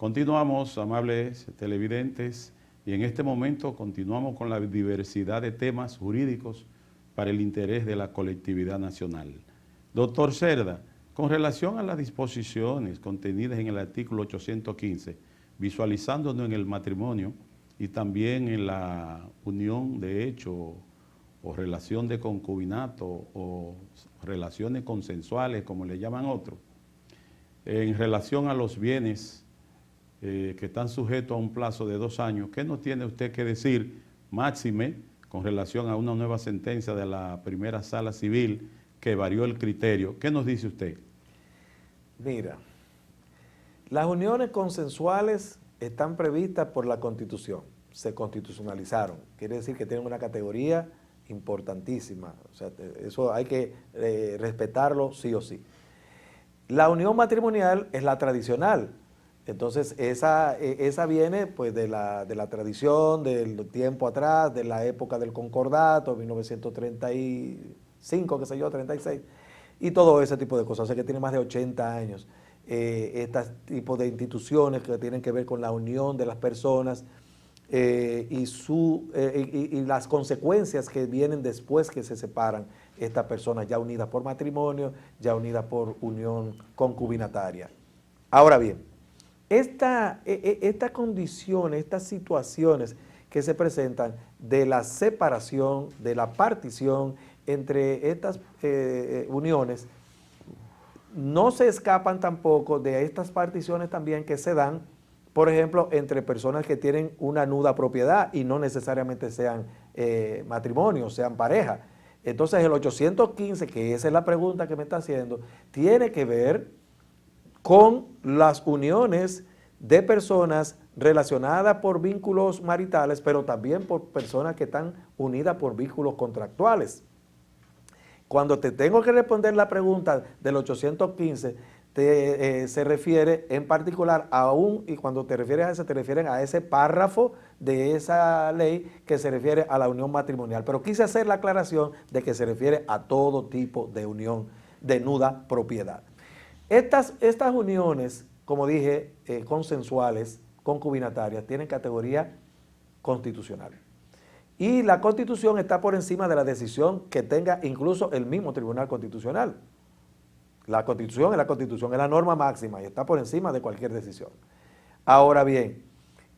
Continuamos, amables televidentes, y en este momento continuamos con la diversidad de temas jurídicos para el interés de la colectividad nacional. Doctor Cerda, con relación a las disposiciones contenidas en el artículo 815, visualizándonos en el matrimonio y también en la unión de hecho o relación de concubinato o relaciones consensuales, como le llaman otros, en relación a los bienes que están sujetos a un plazo de 2 años, ¿qué nos tiene usted que decir, máxime, con relación a una nueva sentencia de la primera sala civil que varió el criterio? ¿Qué nos dice usted? Mira, las uniones consensuales están previstas por la Constitución, se constitucionalizaron, quiere decir que tienen una categoría importantísima, o sea, eso hay que respetarlo sí o sí. La unión matrimonial es la tradicional, entonces esa viene pues de la tradición del tiempo atrás, de la época del concordato, 1935, qué sé yo, 36, y todo ese tipo de cosas, o sea que tiene más de 80 años. Este tipo de instituciones que tienen que ver con la unión de las personas y las consecuencias que vienen después que se separan estas personas ya unidas por matrimonio, ya unidas por unión concubinataria. Ahora bien, estas condiciones, estas situaciones que se presentan de la separación, de la partición entre estas uniones, no se escapan tampoco de estas particiones también que se dan, por ejemplo, entre personas que tienen una nuda propiedad y no necesariamente sean matrimonios, sean pareja. Entonces el 815, que esa es la pregunta que me está haciendo, tiene que ver con las uniones de personas relacionadas por vínculos maritales, pero también por personas que están unidas por vínculos contractuales. Cuando te tengo que responder la pregunta del 815, se refiere en particular y cuando te refieres a eso, te refieres a ese párrafo de esa ley que se refiere a la unión matrimonial. Pero quise hacer la aclaración de que se refiere a todo tipo de unión de nuda propiedad. Estas uniones, como dije, consensuales, concubinatarias, tienen categoría constitucional. Y la Constitución está por encima de la decisión que tenga incluso el mismo Tribunal Constitucional. La Constitución es la Constitución, es la norma máxima y está por encima de cualquier decisión. Ahora bien,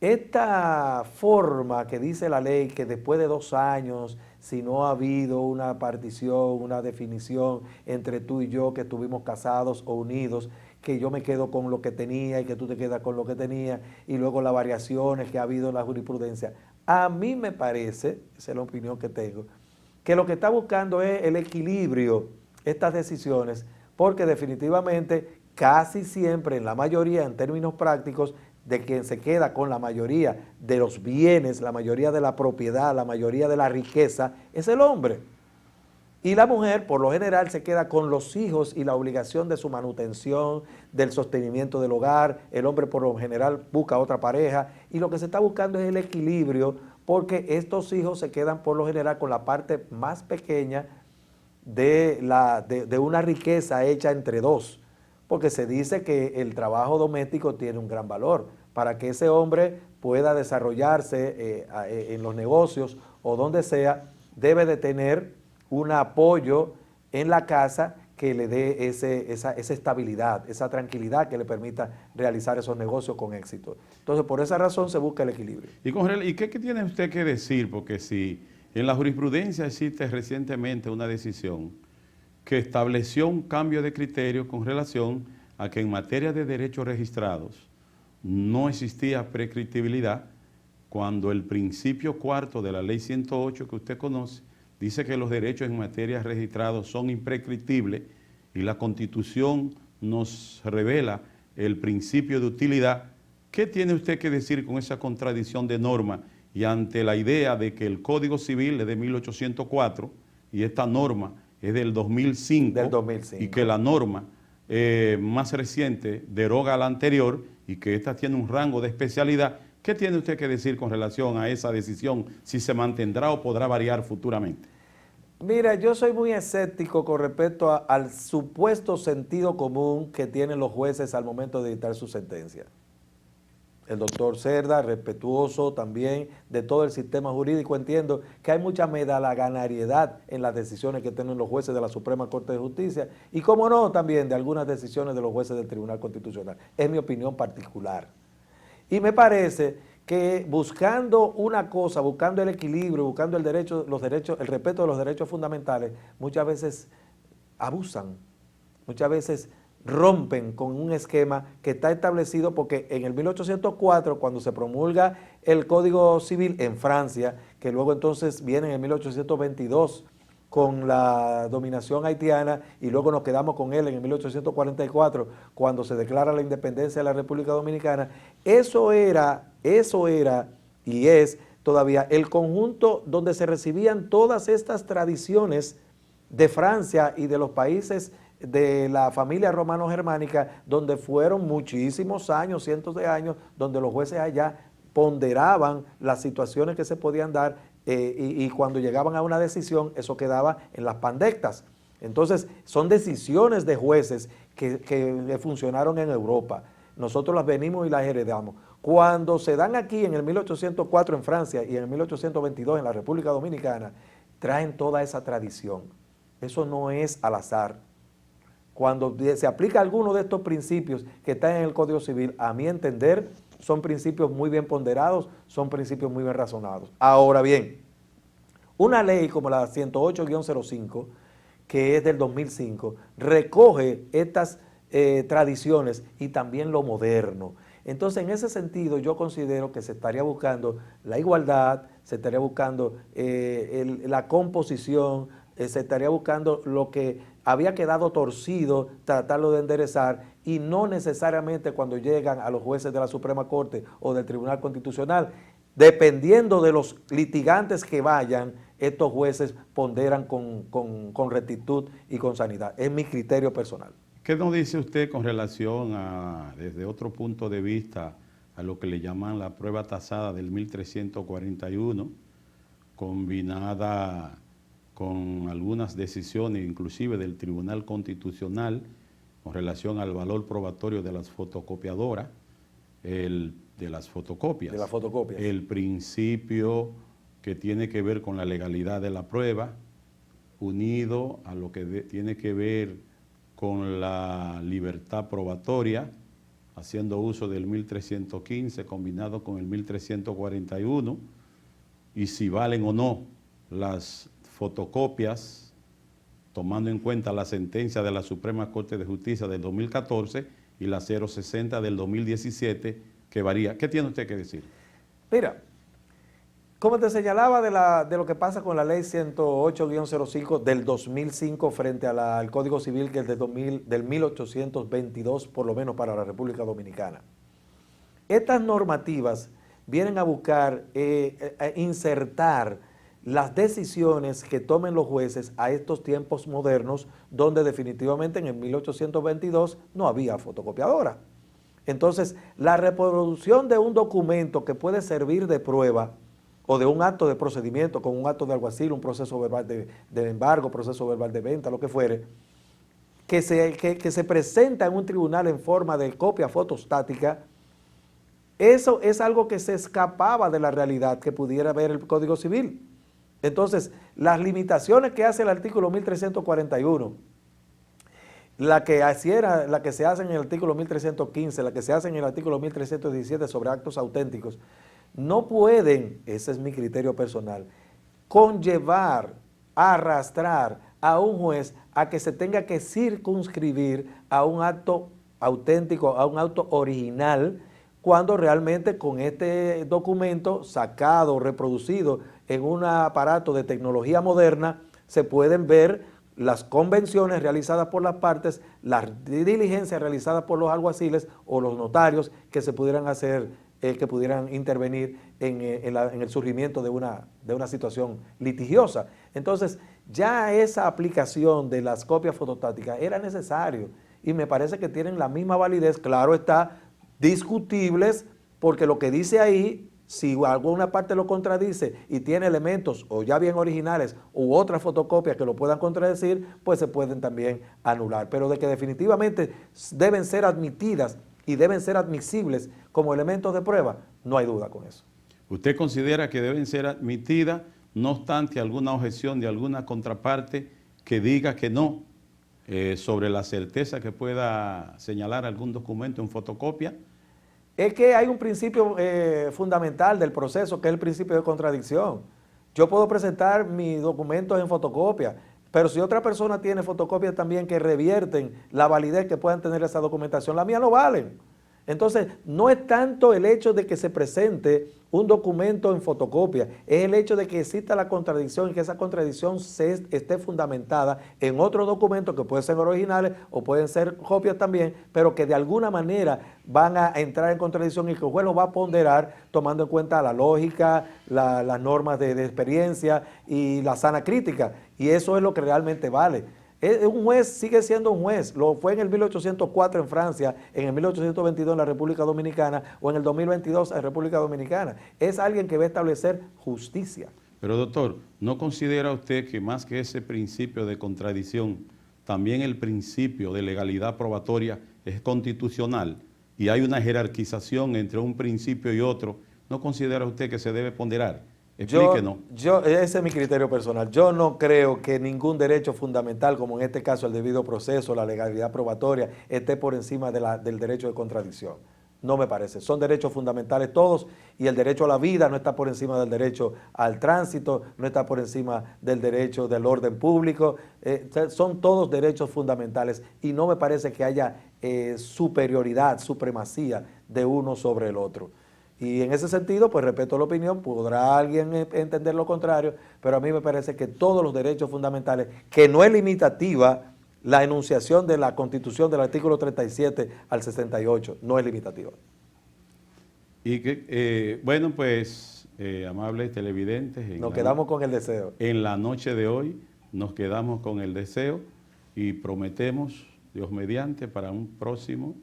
esta forma que dice la ley que después de 2 años, si no ha habido una partición, una definición entre tú y yo que estuvimos casados o unidos, que yo me quedo con lo que tenía y que tú te quedas con lo que tenía, y luego las variaciones que ha habido en la jurisprudencia, a mí me parece, esa es la opinión que tengo, que lo que está buscando es el equilibrio, estas decisiones, porque definitivamente casi siempre, en la mayoría, en términos prácticos, de quien se queda con la mayoría de los bienes, la mayoría de la propiedad, la mayoría de la riqueza, es el hombre. Y la mujer, por lo general, se queda con los hijos y la obligación de su manutención, del sostenimiento del hogar. El hombre, por lo general, busca otra pareja. Y lo que se está buscando es el equilibrio, porque estos hijos se quedan, por lo general, con la parte más pequeña de una riqueza hecha entre dos. Porque se dice que el trabajo doméstico tiene un gran valor para que ese hombre pueda desarrollarse en los negocios o donde sea, debe de tener un apoyo en la casa que le dé esa estabilidad, esa tranquilidad que le permita realizar esos negocios con éxito. Entonces, por esa razón se busca el equilibrio. ¿Y qué tiene usted que decir? Porque si en la jurisprudencia existe recientemente una decisión que estableció un cambio de criterio con relación a que en materia de derechos registrados no existía prescriptibilidad, cuando el principio cuarto de la ley 108 que usted conoce dice que los derechos en materia registrados son imprescriptibles y la Constitución nos revela el principio de utilidad. ¿Qué tiene usted que decir con esa contradicción de norma y ante la idea de que el Código Civil es de 1804 y esta norma es del 2005, y que la norma más reciente deroga la anterior y que esta tiene un rango de especialidad? ¿Qué tiene usted que decir con relación a esa decisión, si se mantendrá o podrá variar futuramente? Mira, yo soy muy escéptico con respecto al supuesto sentido común que tienen los jueces al momento de dictar su sentencia. el doctor Cerda, respetuoso también de todo el sistema jurídico. Entiendo que hay mucha medalaganariedad en las decisiones que tienen los jueces de la Suprema Corte de Justicia y, como no, también de algunas decisiones de los jueces del Tribunal Constitucional. Es mi opinión particular. Y me parece que buscando una cosa, buscando el equilibrio, buscando el respeto de los derechos fundamentales, muchas veces abusan, muchas veces rompen con un esquema que está establecido, porque en el 1804, cuando se promulga el Código Civil en Francia, que luego entonces viene en el 1822 con la dominación haitiana, y luego nos quedamos con él en el 1844, cuando se declara la independencia de la República Dominicana, eso era y es todavía el conjunto donde se recibían todas estas tradiciones de Francia y de los países de la familia romano-germánica, donde fueron muchísimos años, cientos de años, donde los jueces allá ponderaban las situaciones que se podían dar y cuando llegaban a una decisión, eso quedaba en las pandectas. Entonces, son decisiones de jueces que funcionaron en Europa. Nosotros las venimos y las heredamos. Cuando se dan aquí en el 1804 en Francia y en el 1822 en la República Dominicana, traen toda esa tradición. Eso no es al azar. Cuando se aplica alguno de estos principios que están en el Código Civil, a mi entender, son principios muy bien ponderados, son principios muy bien razonados. Ahora bien, una ley como la 108-05, que es del 2005, recoge estas tradiciones y también lo moderno. Entonces, en ese sentido, yo considero que se estaría buscando la igualdad, se estaría buscando la composición, se estaría buscando lo que había quedado torcido, tratarlo de enderezar, y no necesariamente cuando llegan a los jueces de la Suprema Corte o del Tribunal Constitucional, dependiendo de los litigantes que vayan, estos jueces ponderan con rectitud y con sanidad. Es mi criterio personal. ¿Qué nos dice usted con relación desde otro punto de vista, a lo que le llaman la prueba tasada del 1341, combinada con algunas decisiones inclusive del Tribunal Constitucional con relación al valor probatorio de las fotocopiadoras, de las fotocopias? De las fotocopias. El principio que tiene que ver con la legalidad de la prueba, unido a lo que tiene que ver con la libertad probatoria, haciendo uso del 1315 combinado con el 1341, y si valen o no las fotocopias, tomando en cuenta la sentencia de la Suprema Corte de Justicia del 2014 y la 060 del 2017, que varía. ¿Qué tiene usted que decir? Mira, como te señalaba de lo que pasa con la ley 108-05 del 2005 frente al Código Civil, que es del 1822, por lo menos para la República Dominicana. Estas normativas vienen a buscar insertar las decisiones que tomen los jueces a estos tiempos modernos, donde definitivamente en el 1822 no había fotocopiadora. Entonces, la reproducción de un documento que puede servir de prueba o de un acto de procedimiento, con un acto de alguacil, un proceso verbal de embargo, proceso verbal de venta, lo que fuere, que se presenta en un tribunal en forma de copia fotostática, eso es algo que se escapaba de la realidad que pudiera ver el Código Civil. Entonces, las limitaciones que hace el artículo 1341, la que se hace en el artículo 1315, la que se hace en el artículo 1317 sobre actos auténticos, no pueden, ese es mi criterio personal, conllevar, arrastrar a un juez a que se tenga que circunscribir a un acto auténtico, a un acto original, cuando realmente con este documento sacado, reproducido en un aparato de tecnología moderna, se pueden ver las convenciones realizadas por las partes, las diligencias realizadas por los alguaciles o los notarios que se pudieran hacer, que pudieran intervenir en el surgimiento de una situación litigiosa. Entonces, ya esa aplicación de las copias fotostáticas era necesario y me parece que tienen la misma validez, claro está, discutibles, porque lo que dice ahí, si alguna parte lo contradice y tiene elementos o ya bien originales u otras fotocopias que lo puedan contradecir, pues se pueden también anular. Pero de que definitivamente deben ser admitidas y deben ser admisibles como elementos de prueba, no hay duda con eso. ¿Usted considera que deben ser admitidas, no obstante alguna objeción de alguna contraparte que diga que no, sobre la certeza que pueda señalar algún documento en fotocopia? Es que hay un principio fundamental del proceso, que es el principio de contradicción. Yo puedo presentar mis documentos en fotocopia, pero si otra persona tiene fotocopias también que revierten la validez que puedan tener esa documentación, la mía no valen. Entonces, no es tanto el hecho de que se presente un documento en fotocopia, es el hecho de que exista la contradicción y que esa contradicción esté fundamentada en otros documentos que pueden ser originales o pueden ser copias también, pero que de alguna manera van a entrar en contradicción y que el juez lo va a ponderar tomando en cuenta la lógica, las normas de experiencia y la sana crítica. Y eso es lo que realmente vale. Un juez sigue siendo un juez, lo fue en el 1804 en Francia, en el 1822 en la República Dominicana o en el 2022 en República Dominicana. Es alguien que va a establecer justicia. Pero doctor, ¿no considera usted que más que ese principio de contradicción, también el principio de legalidad probatoria es constitucional y hay una jerarquización entre un principio y otro? ¿No considera usted que se debe ponderar? Explíquenos. Ese es mi criterio personal. Yo no creo que ningún derecho fundamental, como en este caso el debido proceso, la legalidad probatoria, esté por encima del derecho de contradicción. No me parece. Son derechos fundamentales todos y el derecho a la vida no está por encima del derecho al tránsito, no está por encima del derecho del orden público. Son todos derechos fundamentales y no me parece que haya superioridad, supremacía de uno sobre el otro. Y en ese sentido, pues respeto la opinión, podrá alguien entender lo contrario, pero a mí me parece que todos los derechos fundamentales, que no es limitativa la enunciación de la Constitución del artículo 37 al 68, no es limitativa. Y que, bueno, pues, amables televidentes, nos quedamos con el deseo. En la noche de hoy nos quedamos con el deseo y prometemos, Dios mediante, para un próximo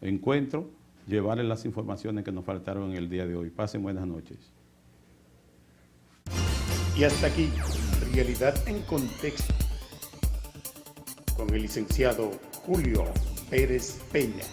encuentro, llevarles las informaciones que nos faltaron en el día de hoy. Pasen buenas noches. Y hasta aquí, Realidad en Contexto, con el licenciado Julio Pérez Peña.